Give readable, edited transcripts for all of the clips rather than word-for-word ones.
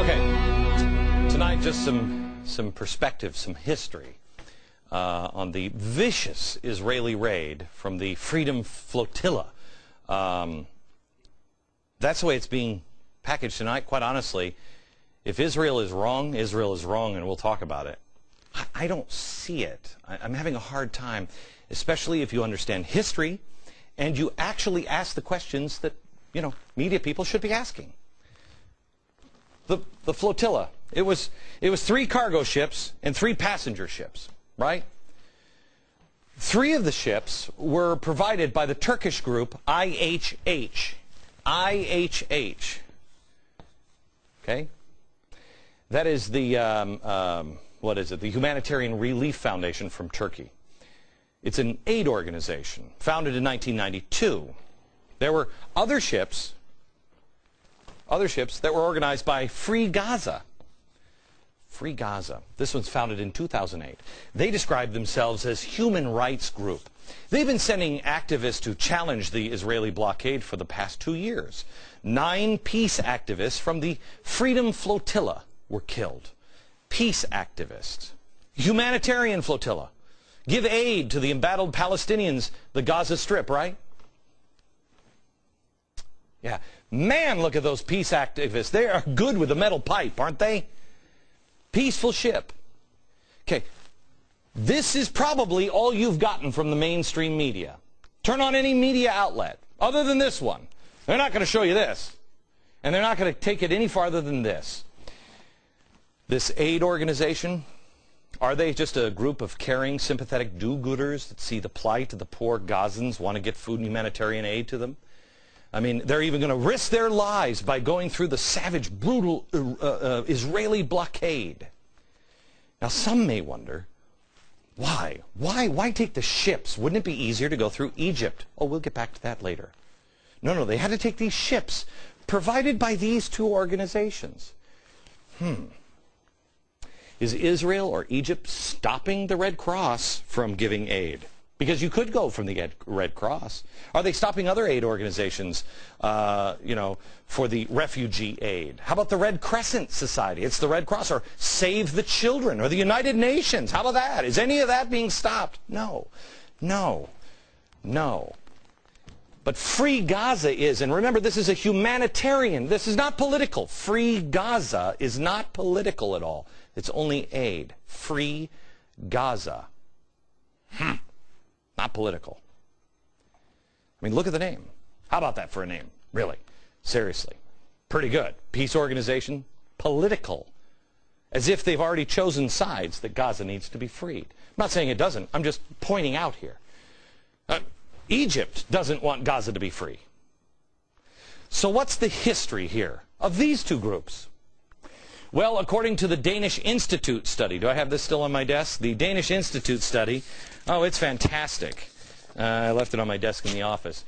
Okay, tonight just some perspective, some history on the vicious Israeli raid from the Freedom Flotilla. That's the way it's being packaged tonight. Quite honestly, if Israel is wrong, and we'll talk about it. I don't see it. I'm having a hard time, especially if you understand history and you actually ask the questions that, media people should be asking. The flotilla, it was 3 cargo ships and 3 passenger ships, right? 3 of the ships were provided by the Turkish group IHH. IHH. Okay? That is the, what is it? The Humanitarian Relief Foundation from Turkey. It's an aid organization founded in 1992. There were other ships that were organized by Free Gaza. Free Gaza. This one's founded in 2008. They describe themselves as human rights group. They've been sending activists to challenge the Israeli blockade for the past 2 years. 9 peace activists from the Freedom Flotilla were killed. Peace activists. Humanitarian flotilla. Give aid to the embattled Palestinians, the Gaza Strip, right? Yeah. Man, look at those peace activists. They are good with the metal pipe, aren't they? Peaceful ship. Okay. This is probably all you've gotten from the mainstream media. Turn on any media outlet, other than this one. They're not going to show you this. And they're not going to take it any farther than this. This aid organization, are they just a group of caring, sympathetic do-gooders that see the plight of the poor Gazans, want to get food and humanitarian aid to them? I mean, they're even going to risk their lives by going through the savage, brutal Israeli blockade. Now, some may wonder, why? Why take the ships? Wouldn't it be easier to go through Egypt? Oh, we'll get back to that later. No, they had to take these ships provided by these 2 organizations. Is Israel or Egypt stopping the Red Cross from giving aid? Because you could go from the Red Cross. Are they stopping other aid organizations, for the refugee aid? How about the Red Crescent Society? It's the Red Cross. Or Save the Children, or the United Nations. How about that? Is any of that being stopped? No. But Free Gaza is, and remember, this is a humanitarian. This is not political. Free Gaza is not political at all. It's only aid. Free Gaza. Not political. I mean, look at the name. How about that for a name? Really? Seriously. Pretty good. Peace organization. Political. As if they've already chosen sides that Gaza needs to be freed. I'm not saying it doesn't. I'm just pointing out here. Egypt doesn't want Gaza to be free. So what's the history here of these 2 groups? Well, according to the Danish Institute study, do I have this still on my desk? The Danish Institute study, oh, it's fantastic. I left it on my desk in the office.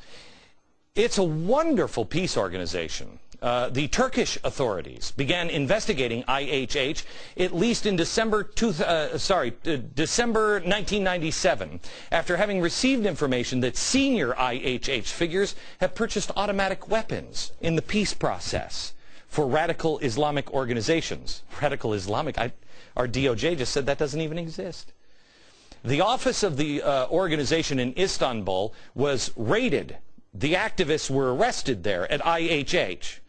It's a wonderful peace organization. The Turkish authorities began investigating IHH at least in December 1997, after having received information that senior IHH figures have purchased automatic weapons in the peace process for radical Islamic organizations. Radical Islamic? Our DOJ just said that doesn't even exist. The office of the organization in Istanbul was raided. The activists were arrested there at IHH.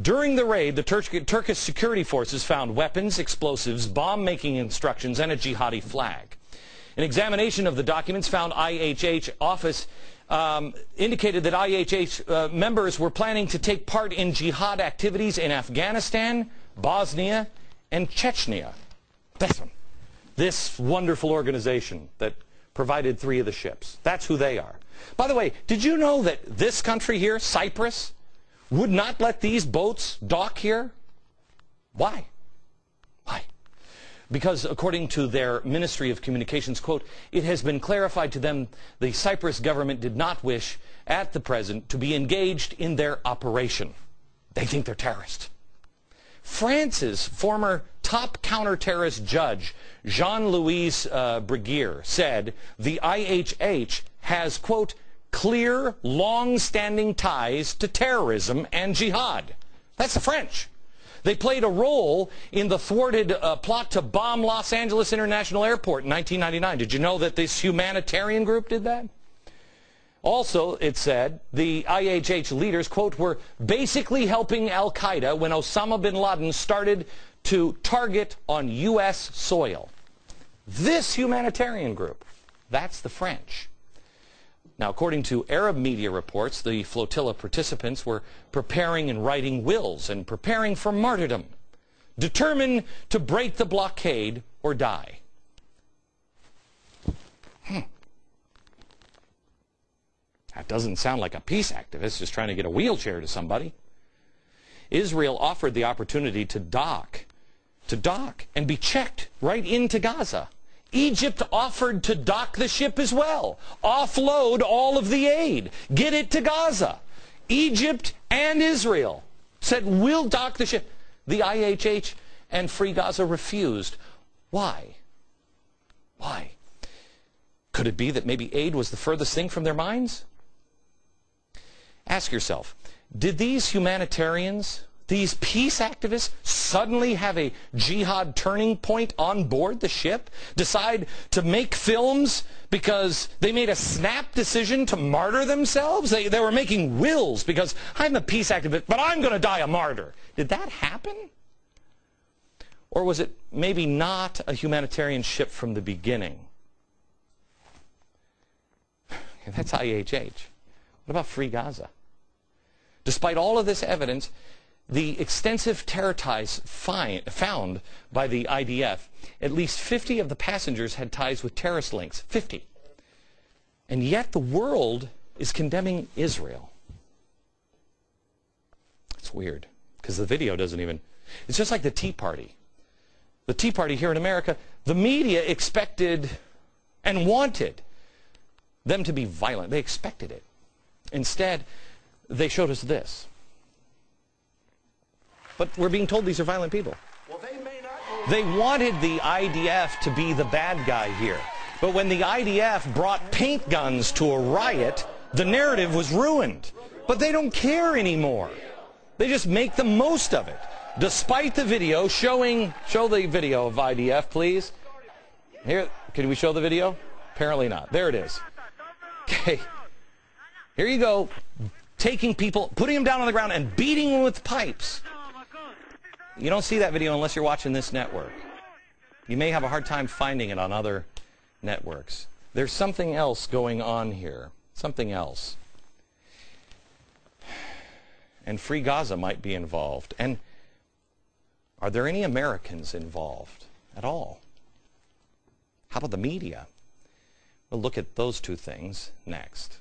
During the raid, the Turkish security forces found weapons, explosives, bomb-making instructions, and a jihadi flag. An examination of the documents found IHH office indicated that IHH members were planning to take part in jihad activities in Afghanistan, Bosnia, and Chechnya. This wonderful organization that provided 3 of the ships. That's who they are. By the way, did you know that this country here, Cyprus, would not let these boats dock here? Why? Because according to their Ministry of Communications, quote, it has been clarified to them the Cyprus government did not wish at the present to be engaged in their operation. They think they're terrorists. France's former top counter-terrorist judge, Jean-Louis Bruguière, said the IHH has, quote, clear, long-standing ties to terrorism and jihad. That's the French. They played a role in the thwarted plot to bomb Los Angeles International Airport in 1999. Did you know that this humanitarian group did that? Also, it said, the IHH leaders, quote, were basically helping al-Qaeda when Osama bin Laden started to target on U.S. soil. This humanitarian group, that's the French. Now, according to Arab media reports, the flotilla participants were preparing and writing wills and preparing for martyrdom, determined to break the blockade or die. That doesn't sound like a peace activist just trying to get a wheelchair to somebody. Israel offered the opportunity to dock and be checked right into Gaza. Egypt offered to dock the ship as well, offload all of the aid, get it to Gaza. Egypt and Israel said, we'll dock the ship. The IHH and Free Gaza refused. Why? Why? Could it be that maybe aid was the furthest thing from their minds? Ask yourself, did these humanitarians, these peace activists, suddenly have a jihad turning point on board the ship? Decide to make films because they made a snap decision to martyr themselves? They were making wills because I'm a peace activist, but I'm going to die a martyr. Did that happen? Or was it maybe not a humanitarian ship from the beginning? That's IHH. What about Free Gaza? Despite all of this evidence, the extensive terror ties found by the IDF, at least 50 of the passengers had ties with terrorist links. 50. And yet the world is condemning Israel. It's weird, because the video doesn't even... It's just like the Tea Party. The Tea Party here in America, the media expected and wanted them to be violent. They expected it. Instead, they showed us this. But we're being told these are violent people. Well, they wanted the IDF to be the bad guy here. But when the IDF brought paint guns to a riot, the narrative was ruined. But they don't care anymore. They just make the most of it. Despite the video showing... Show the video of IDF, please. Here, can we show the video? Apparently not. There it is. Okay. Here you go. Taking people, putting them down on the ground and beating them with pipes. You don't see that video unless you're watching this network. You may have a hard time finding it on other networks. There's something else going on here. Something else. And Free Gaza might be involved. And are there any Americans involved at all? How about the media? We'll look at those two things next.